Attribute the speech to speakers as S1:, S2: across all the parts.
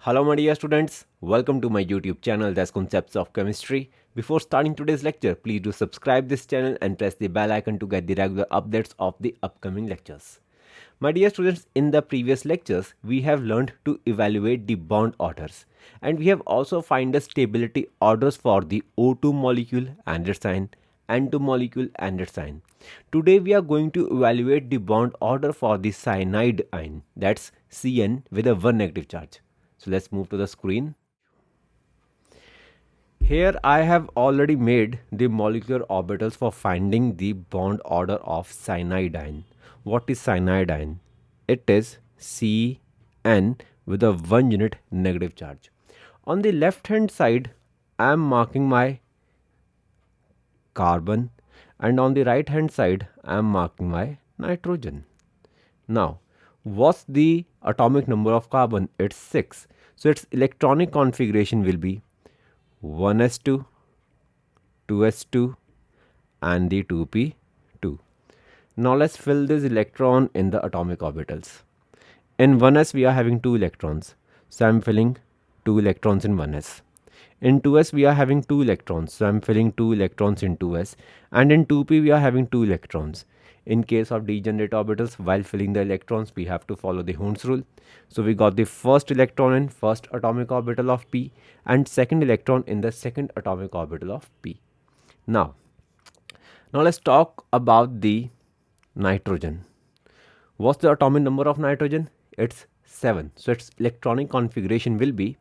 S1: Hello my dear students, welcome to my YouTube channel that's Concepts of Chemistry. Before starting today's lecture, please do subscribe this channel and press the bell icon to get the regular updates of the upcoming lectures. My dear students, in the previous lectures, we have learned to evaluate the bond orders and we have also find the stability orders for the O2 molecule and its sign, N2 molecule and its sign. Today we are going to evaluate the bond order for the cyanide ion, that's Cn with a 1 negative charge. So let's move to the screen. Here I have already made the molecular orbitals for finding the bond order of cyanide ion. What is cyanide ion? It is Cn with a 1 unit negative charge. On the left hand side, I am marking my carbon, and on the right hand side, I am marking my nitrogen. Now, what's the atomic number of carbon? It's 6. So its electronic configuration will be 1s2, 2s2 and the 2p2. Now let's fill this electron in the atomic orbitals. In 1s we are having 2 electrons. So I'm filling 2 electrons in 1s. In 2s we are having 2 electrons. So I'm filling 2 electrons in 2s. And in 2p we are having 2 electrons. In case of degenerate orbitals, while filling the electrons, we have to follow the Hund's rule. So we got the first electron in first atomic orbital of p and second electron in the second atomic orbital of p. Now let's talk about the nitrogen. What's the atomic number of nitrogen? It's 7. So its electronic configuration will be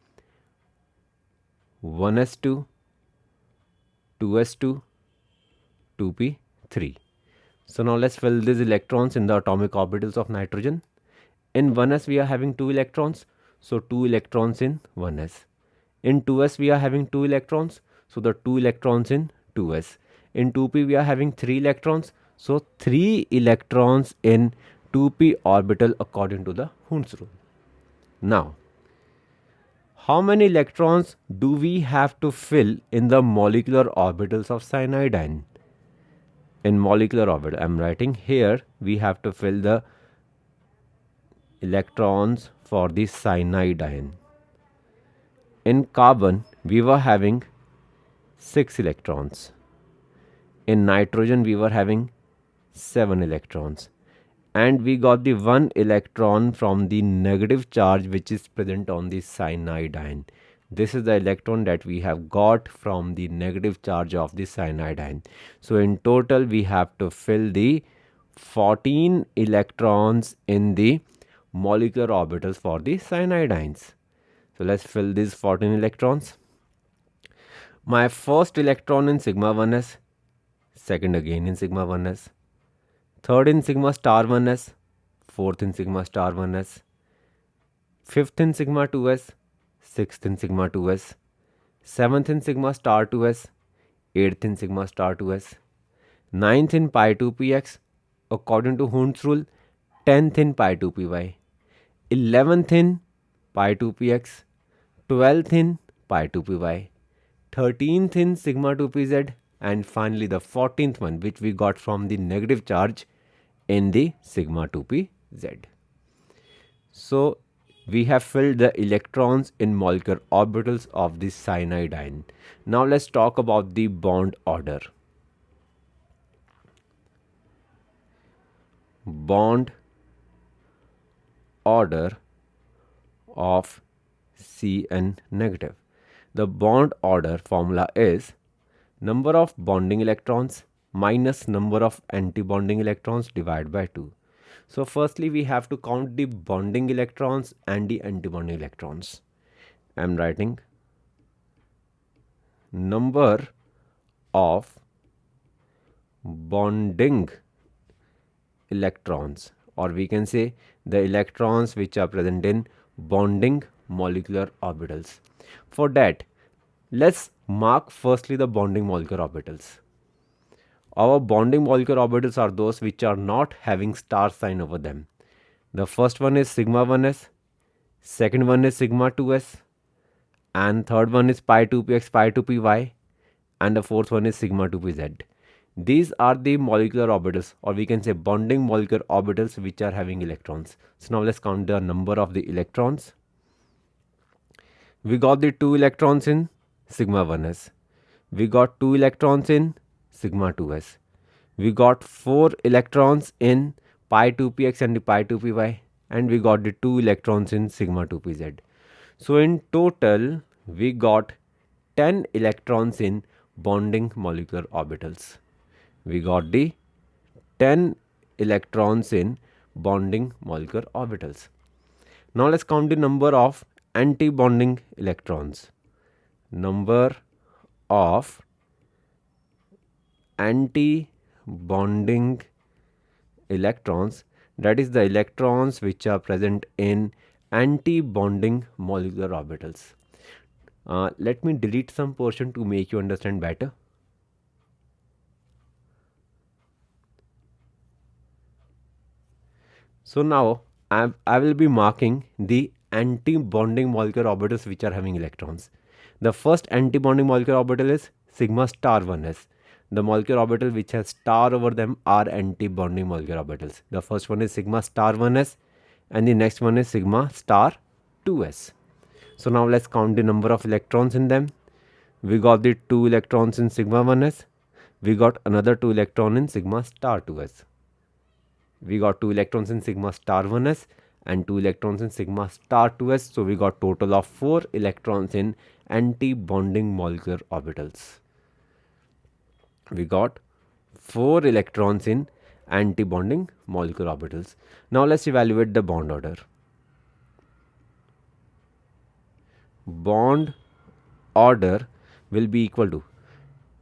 S1: 1s2, 2s2, 2p3. So now let's fill these electrons in the atomic orbitals of nitrogen. In 1s we are having 2 electrons, so 2 electrons in 1s. In 2s we are having 2 electrons, so the 2 electrons in 2s. In 2p we are having 3 electrons, so 3 electrons in 2p orbital according to the Hund's rule. Now, how many electrons do we have to fill in the molecular orbitals of cyanide ion? In molecular orbital, I am writing here, we have to fill the electrons for the cyanide ion. In carbon, we were having 6 electrons. In nitrogen, we were having 7 electrons. And we got the 1 electron from the negative charge which is present on the cyanide ion. This is the electron that we have got from the negative charge of the cyanide ion. So in total we have to fill the 14 electrons in the molecular orbitals for the cyanide ions. So let's fill these 14 electrons. My first electron in sigma 1s, second again in sigma 1s, third in sigma star 1s, fourth in sigma star 1s, fifth in sigma 2s, 6th in sigma 2s, 7th in sigma star 2s, 8th in sigma star 2s, 9th in pi 2px according to Hund's rule, 10th in pi 2py, 11th in pi 2px, 12th in pi 2py, 13th in sigma 2pz, and finally the 14th one which we got from the negative charge in the sigma 2pz. So we have filled the electrons in molecular orbitals of the cyanide ion. Now let's talk about the bond order. Bond order of Cn negative. The bond order formula is number of bonding electrons minus number of anti-bonding electrons divided by 2. So firstly we have to count the bonding electrons and the anti-bonding electrons. I am writing number of bonding electrons, or we can say the electrons which are present in bonding molecular orbitals. For that, let's mark firstly the bonding molecular orbitals. Our bonding molecular orbitals are those which are not having star sign over them. The first one is sigma 1s, second one is sigma 2s, and third one is pi 2px, pi 2py, and the fourth one is sigma 2pz. These are the molecular orbitals, or we can say bonding molecular orbitals which are having electrons. So now let's count the number of the electrons. We got the 2 electrons in sigma 1s. We got 2 electrons in sigma 2s. We got 4 electrons in pi 2px and the pi 2py, and we got the 2 electrons in sigma 2pz. So in total we got 10 electrons in bonding molecular orbitals. We got the 10 electrons in bonding molecular orbitals. Now let's count the number of anti-bonding electrons. Number of anti-bonding electrons, that is the electrons which are present in anti-bonding molecular orbitals. Let me delete some portion to make you understand better. So now I will be marking the anti-bonding molecular orbitals which are having electrons. The first anti-bonding molecular orbital is sigma star 1s. The molecular orbital which has star over them are anti-bonding molecular orbitals. The first one is sigma star 1s and the next one is sigma star 2s. So now let's count the number of electrons in them. We got the 2 electrons in sigma 1s. We got another 2 electron in sigma star 2s. We got 2 electrons in sigma star 1s and 2 electrons in sigma star 2s. So we got total of 4 electrons in anti-bonding molecular orbitals. We got 4 electrons in anti-bonding molecular orbitals. Now let's evaluate the bond order. Bond order will be equal to,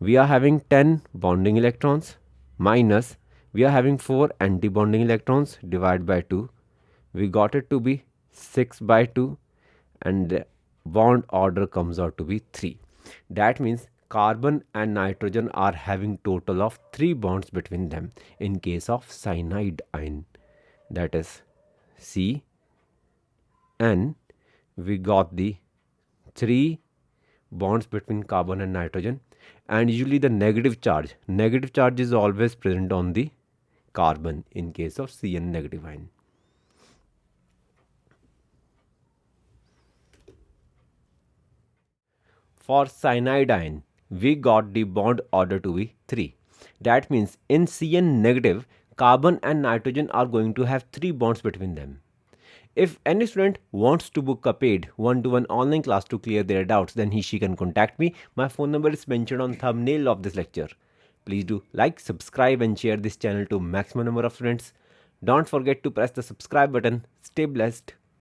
S1: we are having 10 bonding electrons minus we are having 4 anti-bonding electrons divided by 2. We got it to be 6 by 2 and the bond order comes out to be 3. That means carbon and nitrogen are having total of 3 bonds between them in case of cyanide ion. That is C, N. We got the 3 bonds between carbon and nitrogen, and usually the negative charge is always present on the carbon in case of Cn negative ion. For cyanide ion, we got the bond order to be 3. That means in Cn negative, carbon and nitrogen are going to have 3 bonds between them. If any student wants to book a paid one-to-one online class to clear their doubts, then she can contact me. My phone number is mentioned on thumbnail of this lecture. Please do like, subscribe and share this channel to maximum number of students. Don't forget to press the subscribe button. Stay blessed.